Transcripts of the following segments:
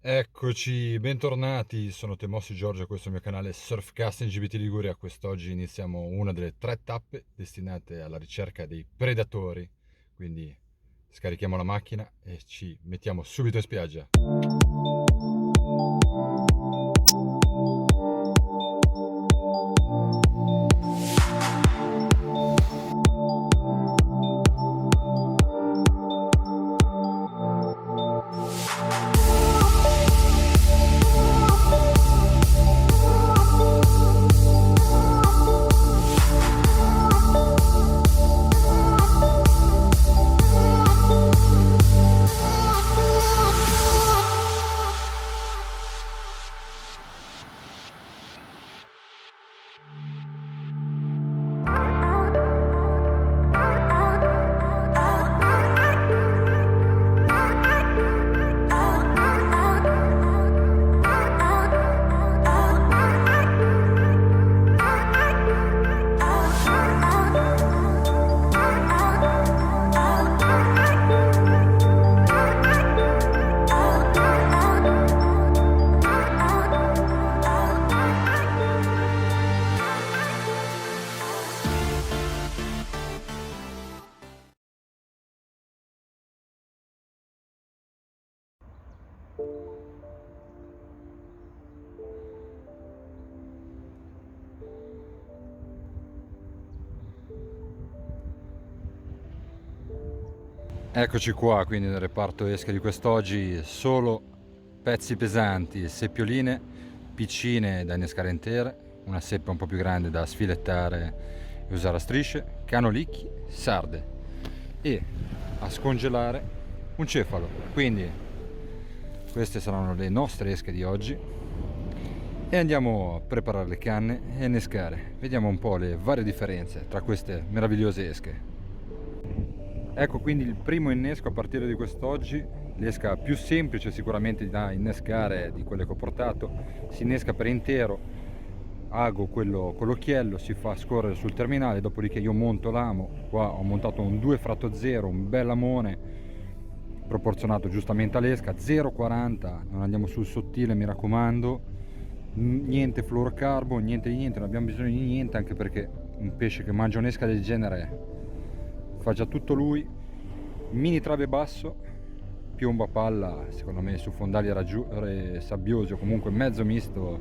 Eccoci, bentornati, sono Temossi Giorgio, questo è il mio canale Surfcasting GBT Liguria. Quest'oggi iniziamo una delle 3 tappe destinate alla ricerca dei predatori, quindi scarichiamo la macchina e ci mettiamo subito in spiaggia. Eccoci qua, quindi nel reparto esca di quest'oggi solo pezzi pesanti, seppioline, piccine da innescare intere, una seppa un po' più grande da sfilettare e usare a strisce, canolicchi, sarde e a scongelare un cefalo. Quindi queste saranno le nostre esche di oggi e andiamo a preparare le canne e innescare. Vediamo un po' le varie differenze tra queste meravigliose esche. Ecco quindi il primo innesco a partire di quest'oggi, l'esca più semplice sicuramente da innescare di quelle che ho portato. Si innesca per intero, ago quello con l'occhiello, si fa scorrere sul terminale, dopodiché io monto l'amo. Qua ho montato un 2 fratto 0, un bel amone proporzionato giustamente all'esca, 0,40, non andiamo sul sottile mi raccomando, niente fluorocarbo, niente di niente, non abbiamo bisogno di niente, anche perché un pesce che mangia un'esca del genere fa già tutto lui. Mini trave basso, piombo a palla secondo me su fondali sabbiosi o comunque mezzo misto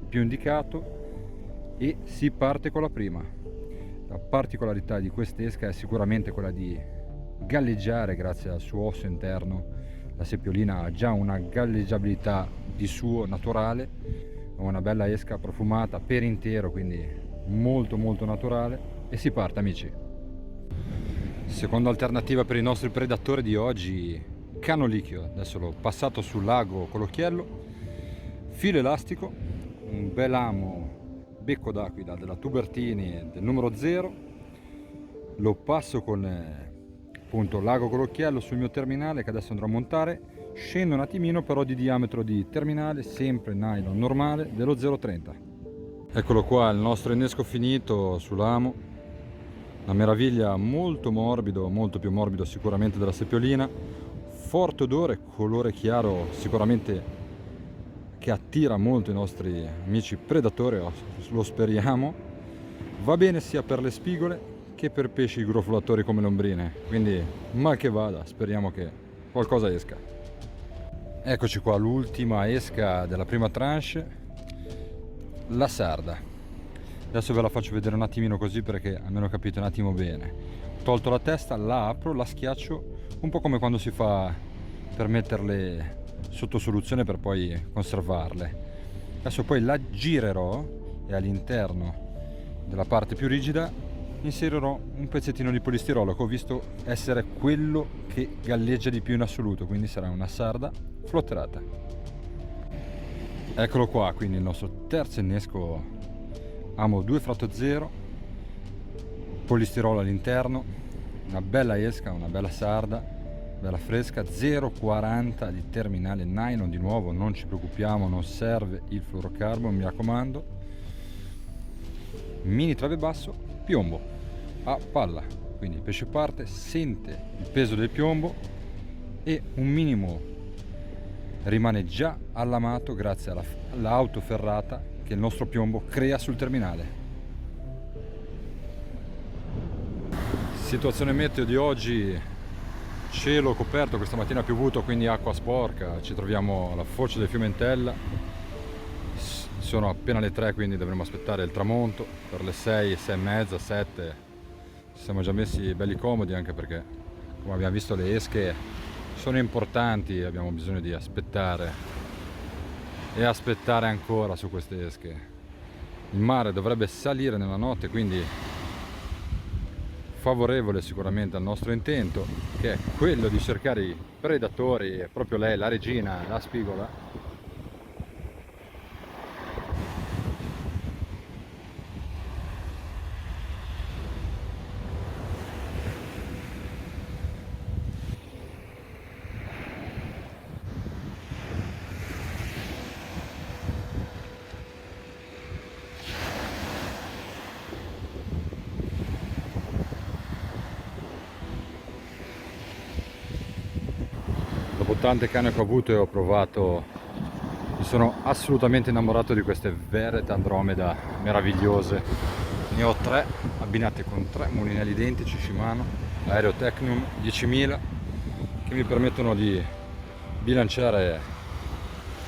più indicato, e si parte con la prima. La particolarità di quest'esca è sicuramente quella di galleggiare grazie al suo osso interno. La seppiolina ha già una galleggiabilità di suo naturale, è una bella esca profumata per intero, quindi molto naturale, e si parte amici. Seconda alternativa per i nostri predatori di oggi, canolicchio. Adesso l'ho passato sul lago con l'occhiello, filo elastico, un bel amo becco d'aquila della Tubertini del numero 0, lo passo con appunto lago con l'occhiello sul mio terminale che adesso andrò a montare, scendo un attimino però di diametro di terminale, sempre nylon normale dello 0,30. Eccolo qua, il nostro innesco finito sull'amo. Una meraviglia, molto morbido, molto più morbido sicuramente della seppiolina, forte odore, colore chiaro sicuramente che attira molto i nostri amici predatori, lo speriamo. Va bene sia per le spigole che per pesci grofolatori come lombrine, quindi mal che vada, speriamo che qualcosa esca. Eccoci qua, l'ultima esca della prima tranche, la sarda. Adesso ve la faccio vedere un attimino così perché almeno capite un attimo bene. Tolto la testa, la apro, la schiaccio, un po' come quando si fa per metterle sotto soluzione per poi conservarle. Adesso poi la girerò e all'interno della parte più rigida inserirò un pezzettino di polistirolo che ho visto essere quello che galleggia di più in assoluto, quindi sarà una sarda flotterata. Eccolo qua, quindi il nostro terzo innesco amo 2 fratto 0, polistirolo all'interno, una bella esca, una bella sarda, bella fresca, 0,40 di terminale nylon, di nuovo non ci preoccupiamo, non serve il fluorocarbon, mi raccomando. Mini trave basso, piombo a palla, quindi il pesce parte, sente il peso del piombo e un minimo rimane già allamato grazie all'auto ferrata che il nostro piombo crea sul terminale. Situazione meteo di oggi: cielo coperto, questa mattina ha piovuto, quindi acqua sporca. Ci troviamo alla foce del fiume Entella, sono appena le 3, quindi dovremo aspettare il tramonto per le 6, 6 e mezza, 7. Ci siamo già messi belli comodi, anche perché, come abbiamo visto, le esche sono importanti, abbiamo bisogno di aspettare e aspettare ancora su queste esche. Il mare dovrebbe salire nella notte, quindi favorevole sicuramente al nostro intento, che è quello di cercare i predatori. E proprio lei, la regina, la spigola. Dopo tante canne che ho avuto e ho provato, mi sono assolutamente innamorato di queste Verret Andromeda meravigliose. Ne ho 3, abbinate con 3 mulinelli identici Shimano Aereo Tecnum 10.000, che mi permettono di bilanciare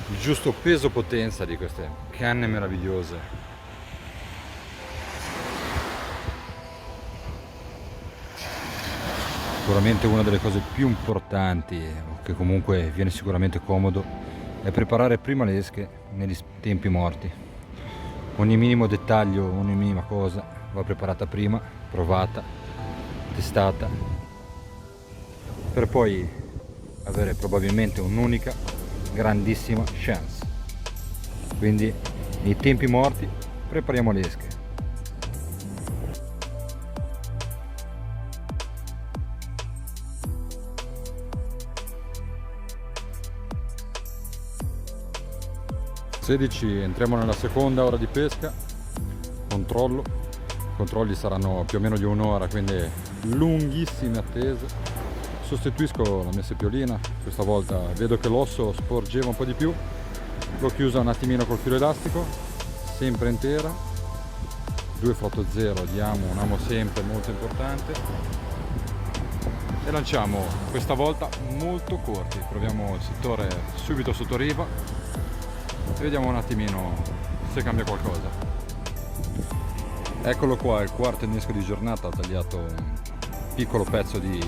il giusto peso potenza di queste canne meravigliose. Sicuramente una delle cose più importanti, che comunque viene sicuramente comodo, è preparare prima le esche negli tempi morti. Ogni minimo dettaglio, ogni minima cosa va preparata prima, provata, testata, per poi avere probabilmente un'unica grandissima chance. Quindi nei tempi morti prepariamo le esche. 16, entriamo nella seconda ora di pesca. Controllo. I controlli saranno più o meno di un'ora, quindi lunghissime attese. Sostituisco la mia seppiolina, questa volta vedo che l'osso sporgeva un po' di più, l'ho chiusa un attimino col filo elastico, sempre intera, 2,0 di amo, un amo sempre molto importante, e lanciamo questa volta molto corti. Proviamo il settore subito sotto riva e vediamo un attimino se cambia qualcosa. Eccolo qua, il quarto innesco di giornata. Ho tagliato un piccolo pezzo di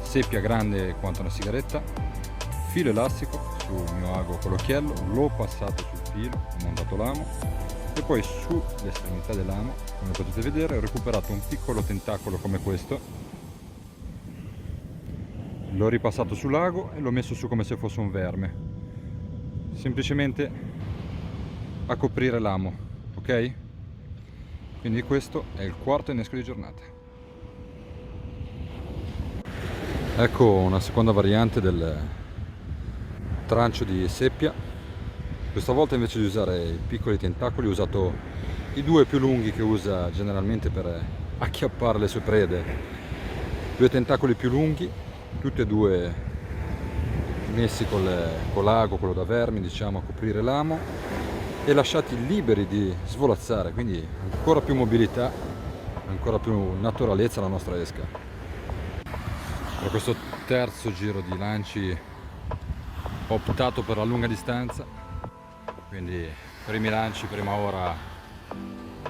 seppia grande quanto una sigaretta, filo elastico sul mio ago con l'occhiello, l'ho passato sul filo, ho montato l'amo e poi sull'estremità dell'amo, come potete vedere, ho recuperato un piccolo tentacolo come questo, l'ho ripassato sull'ago e l'ho messo su come se fosse un verme, semplicemente a coprire l'amo, ok? Quindi questo è il quarto innesco di giornata. Ecco una seconda variante del trancio di seppia. Questa volta, invece di usare i piccoli tentacoli, ho usato i 2 più lunghi che usa generalmente per acchiappare le sue prede. 2 tentacoli più lunghi, tutti e 2 messi con l'ago, quello da vermi, diciamo, a coprire l'amo, e lasciati liberi di svolazzare, quindi ancora più mobilità, ancora più naturalezza alla nostra esca. Per questo terzo giro di lanci ho optato per la lunga distanza, quindi primi lanci, prima ora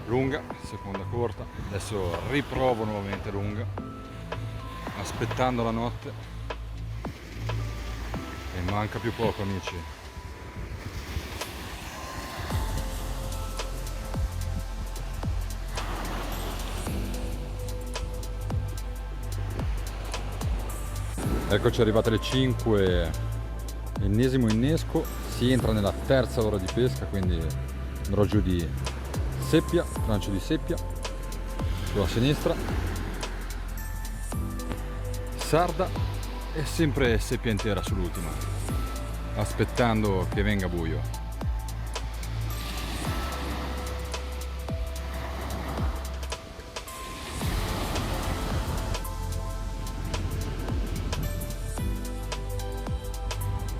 lunga, seconda corta, adesso riprovo nuovamente lunga, aspettando la notte, e manca più poco, amici. Eccoci arrivate alle 5, ennesimo innesco, si entra nella terza ora di pesca, quindi andrò giù di seppia, trancio di seppia sulla sinistra, sarda e sempre seppia intera sull'ultima, aspettando che venga buio.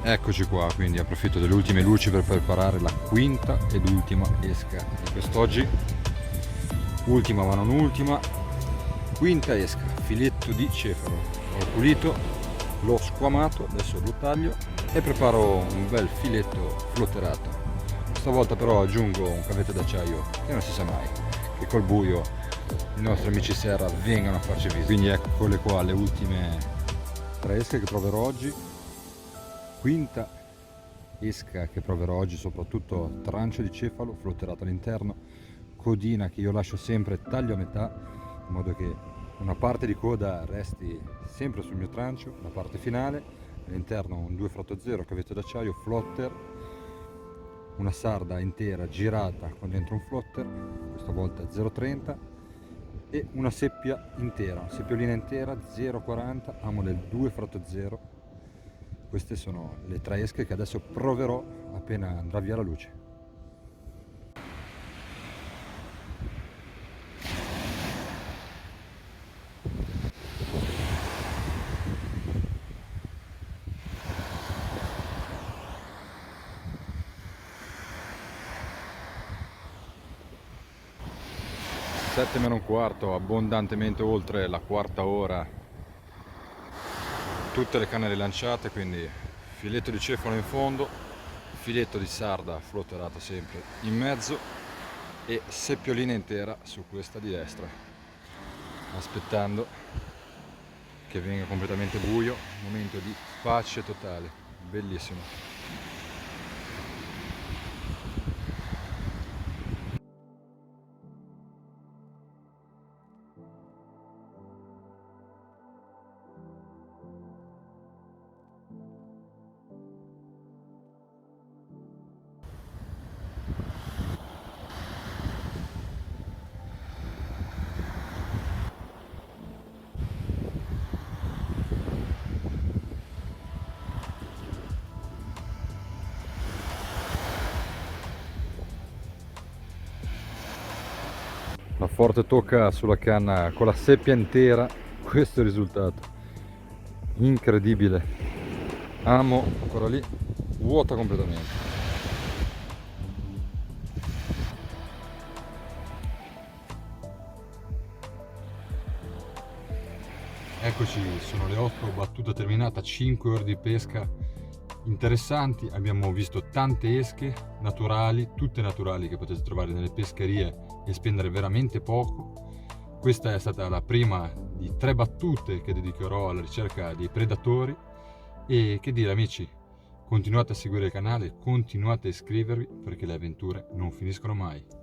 Eccoci qua, quindi approfitto delle ultime luci per preparare la quinta ed ultima esca di quest'oggi. Ultima ma non ultima, quinta esca, filetto di cefalo. Ho pulito, l'ho squamato, adesso lo taglio e preparo un bel filetto flotterato. Stavolta però aggiungo un cavetto d'acciaio, che non si sa mai, che col buio i nostri amici Serra vengano a farci visita. Quindi eccole qua le ultime 3 esche che proverò oggi. Quinta esca che proverò oggi, soprattutto trancio di cefalo flotterato all'interno, codina che io lascio sempre taglio a metà, in modo che una parte di coda resti sempre sul mio trancio, la parte finale, all'interno un 2 fratto 0 cavetto d'acciaio, flotter, una sarda intera girata con dentro un flotter, questa volta 0,30, e una seppia intera, una seppiolina intera 0,40, amo del 2 fratto 0. Queste sono le 3 esche che adesso proverò appena andrà via la luce. Sette meno un quarto, abbondantemente oltre la quarta ora, tutte le canne rilanciate, quindi filetto di cefalo in fondo, filetto di sarda flotterato sempre in mezzo e seppiolina intera su questa di destra, aspettando che venga completamente buio, momento di pace totale, bellissimo. La forte tocca sulla canna con la seppia intera, questo è il risultato, incredibile, amo, ancora lì, vuota completamente. Eccoci, sono le 8, battuta terminata, 5 ore di pesca interessanti, abbiamo visto tante esche naturali, tutte naturali che potete trovare nelle pescherie e spendere veramente poco. Questa è stata la prima di 3 battute che dedicherò alla ricerca dei predatori e che dire amici, continuate a seguire il canale, continuate a iscrivervi perché le avventure non finiscono mai.